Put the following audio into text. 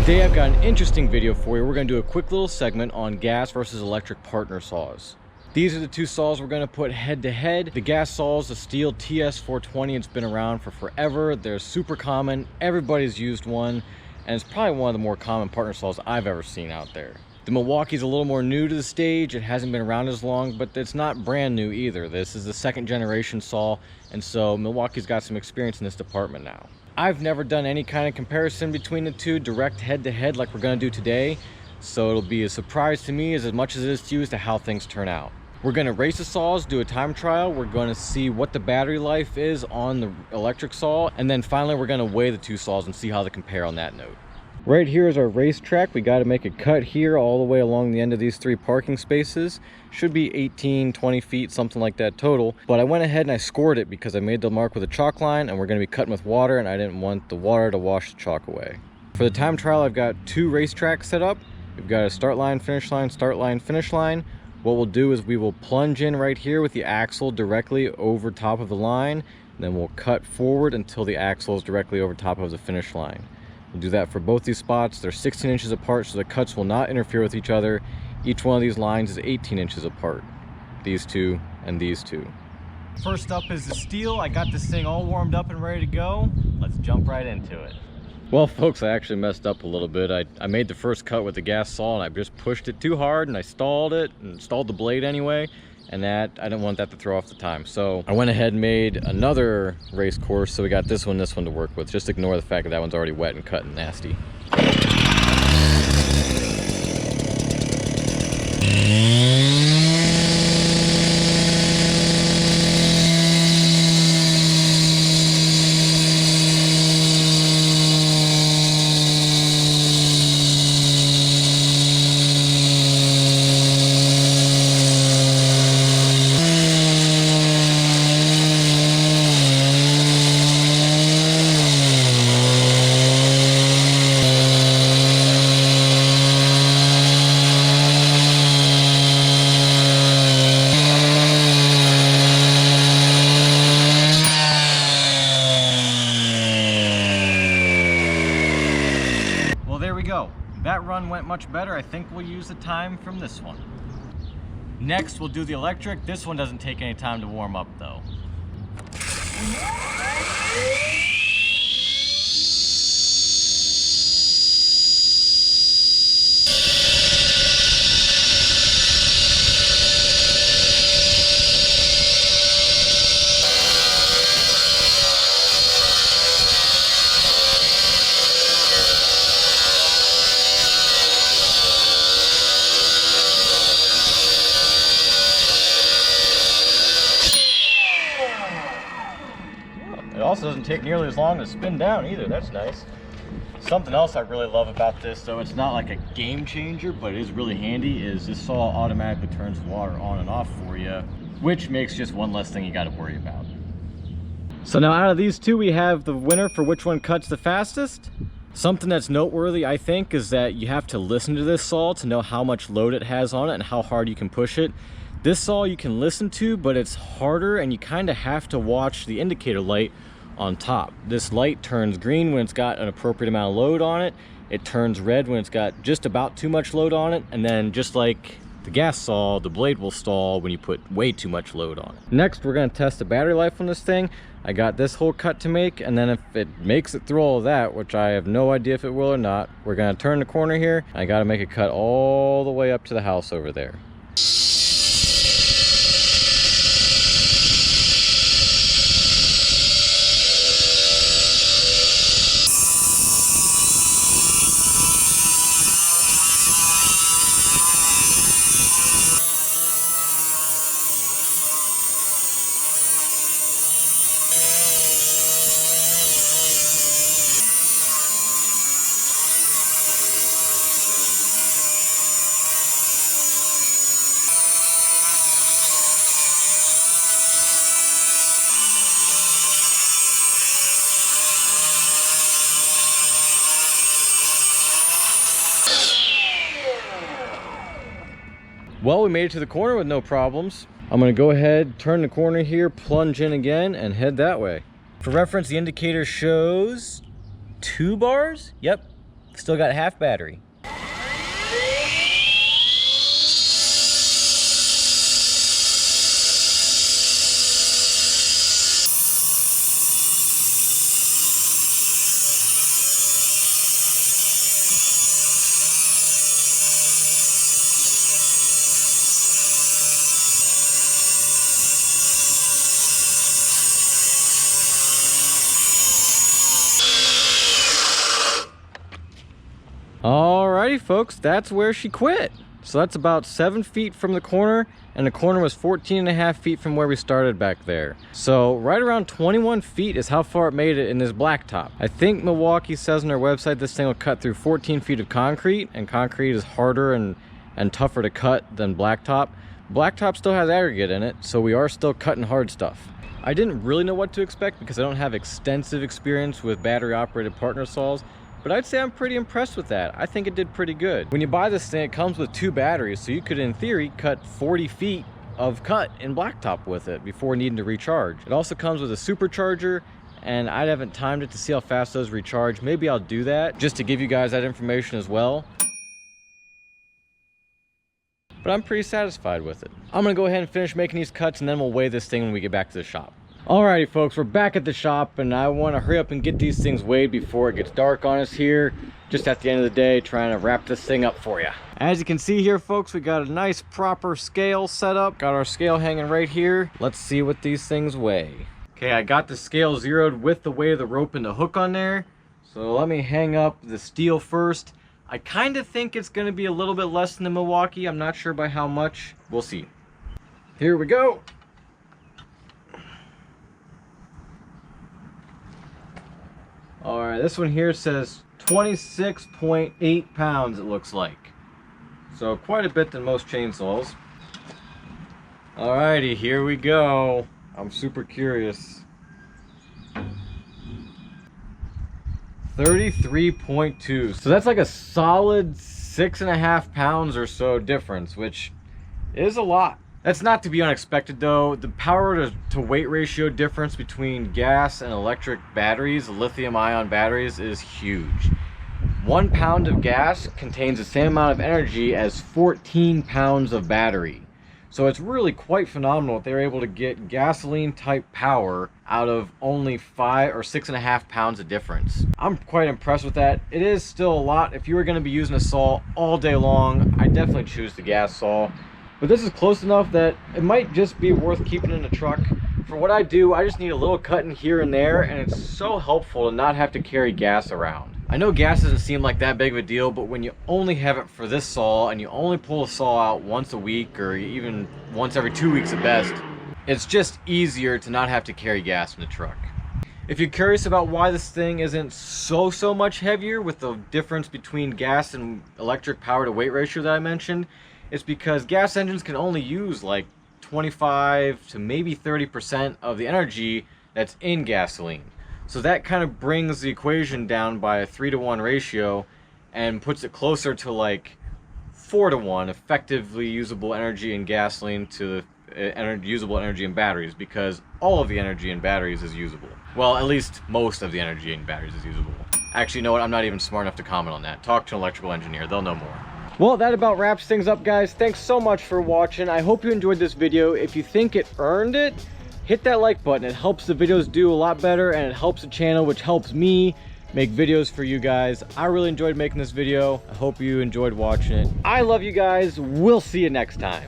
Today I've got an interesting video for you. We're going to do a quick little segment on gas versus electric partner saws. These are the two saws we're going to put head to head. The gas saw is the Stihl TS420. It's been around for forever. They're super common. Everybody's used one, and it's probably one of the more common partner saws I've ever seen out there. The Milwaukee's a little more new to the stage. It hasn't been around as long, but it's not brand new either. This is the second generation saw, and so Milwaukee's got some experience in this department now. I've never done any kind of comparison between the two direct head to head like we're going to do today, so it'll be a surprise to me as much as it is to you as to how things turn out. We're going to race the saws, do a time trial. We're going to see what the battery life is on the electric saw, and then finally we're going to weigh the two saws and see how they compare on that note. Right here is our racetrack. We got to make a cut here all the way along the end of these three parking spaces. Should be 18, 20 feet, something like that total. But I went ahead and I scored it because I made the mark with a chalk line, and we're going to be cutting with water, and I didn't want the water to wash the chalk away. For the time trial, I've got two racetracks set up. We've got a start line, finish line, start line, finish line. What we'll do is we will plunge in right here with the axle directly over top of the line. And then we'll cut forward until the axle is directly over top of the finish line. We'll do that for both these spots. They're 16 inches apart, so the cuts will not interfere with each other. Each one of these lines is 18 inches apart. These two and these two. First up is the Stihl. I got this thing all warmed up and ready to go. Let's jump right into it. Well, folks, I actually messed up a little bit. I made the first cut with the gas saw, and I just pushed it too hard, and I stalled it, and stalled the blade anyway. And that, I didn't want that to throw off the time. So I went ahead and made another race course. So we got this one to work with. Just ignore the fact that that one's already wet and cut and nasty. That run went much better. I think we'll use the time from this one. Next, we'll do the electric. This one doesn't take any time to warm up though. It also doesn't take nearly as long to spin down either. That's nice. Something else I really love about this, though it's not like a game changer, but it is really handy, is this saw automatically turns the water on and off for you, which makes just one less thing you got to worry about. So now out of these two, we have the winner for which one cuts the fastest. Something that's noteworthy, I think, is that you have to listen to this saw to know how much load it has on it and how hard you can push it. This saw you can listen to, but it's harder, and you kind of have to watch the indicator light on top. This light turns green when it's got an appropriate amount of load on it. It turns red when it's got just about too much load on it, and then just like the gas saw, the blade will stall when you put way too much load on it. Next, we're going to test the battery life on this thing. I got this whole cut to make, and then if it makes it through all of that, which I have no idea if it will or not, we're going to turn the corner here. I got to make a cut all the way up to the house over there. Well, we made it to the corner with no problems. I'm gonna go ahead, turn the corner here, plunge in again, and head that way. For reference, the indicator shows 2 bars. Yep, Still got half battery. Alrighty folks, that's where she quit. So that's about 7 feet from the corner, and the corner was 14.5 feet from where we started back there. So right around 21 feet is how far it made it in this blacktop. I think Milwaukee says on their website this thing will cut through 14 feet of concrete, and concrete is harder and tougher to cut than blacktop. Blacktop still has aggregate in it, so we are still cutting hard stuff. I didn't really know what to expect because I don't have extensive experience with battery operated partner saws, but I'd say I'm pretty impressed with that. I think it did pretty good. When you buy this thing, it comes with 2 batteries, so you could, in theory, cut 40 feet of cut in blacktop with it before needing to recharge. It also comes with a supercharger, and I haven't timed it to see how fast those recharge. Maybe I'll do that just to give you guys that information as well. But I'm pretty satisfied with it. I'm gonna go ahead and finish making these cuts, and then we'll weigh this thing when we get back to the shop. Alrighty folks, we're back at the shop, and I want to hurry up and get these things weighed before it gets dark on us here, just at the end of the day, trying to wrap this thing up for you. As you can see here folks, we got a nice proper scale set up. Got our scale hanging right here. Let's see what these things weigh. Okay, I got the scale zeroed with the weight of the rope and the hook on there. So let me hang up the steel first. I kind of think it's going to be a little bit less than the Milwaukee. I'm not sure by how much. We'll see. Here we go. Alright, this one here says 26.8 pounds it looks like. So quite a bit than most chainsaws. Alrighty, here we go. I'm super curious. 33.2. So that's like a solid 6.5 pounds or so difference, which is a lot. That's not to be unexpected though. The power to weight ratio difference between gas and electric batteries, lithium ion batteries, is huge. 1 pound of gas contains the same amount of energy as 14 pounds of battery. So it's really quite phenomenal that they're able to get gasoline type power out of only 5 or 6.5 pounds of difference. I'm quite impressed with that. It is still a lot. If you were going to be using a saw all day long, I definitely choose the gas saw. But this is close enough that it might just be worth keeping in the truck. For what I do, I just need a little cutting here and there, and it's so helpful to not have to carry gas around. I know gas doesn't seem like that big of a deal, but when you only have it for this saw and you only pull a saw out once a week or even once every 2 weeks at best, it's just easier to not have to carry gas in the truck. If you're curious about why this thing isn't so much heavier with the difference between gas and electric power to weight ratio that I mentioned, it's because gas engines can only use like 25 to maybe 30% of the energy that's in gasoline. So that kind of brings the equation down by a 3-to-1 ratio and puts it closer to like 4-to-1 effectively usable energy in gasoline to usable energy in batteries, because all of the energy in batteries is usable. Well, at least most of the energy in batteries is usable. Actually, you know what? I'm not even smart enough to comment on that. Talk to an electrical engineer. They'll know more. Well, that about wraps things up, guys. Thanks so much for watching. I hope you enjoyed this video. If you think it earned it, hit that like button. It helps the videos do a lot better, and it helps the channel, which helps me make videos for you guys. I really enjoyed making this video. I hope you enjoyed watching it. I love you guys. We'll see you next time.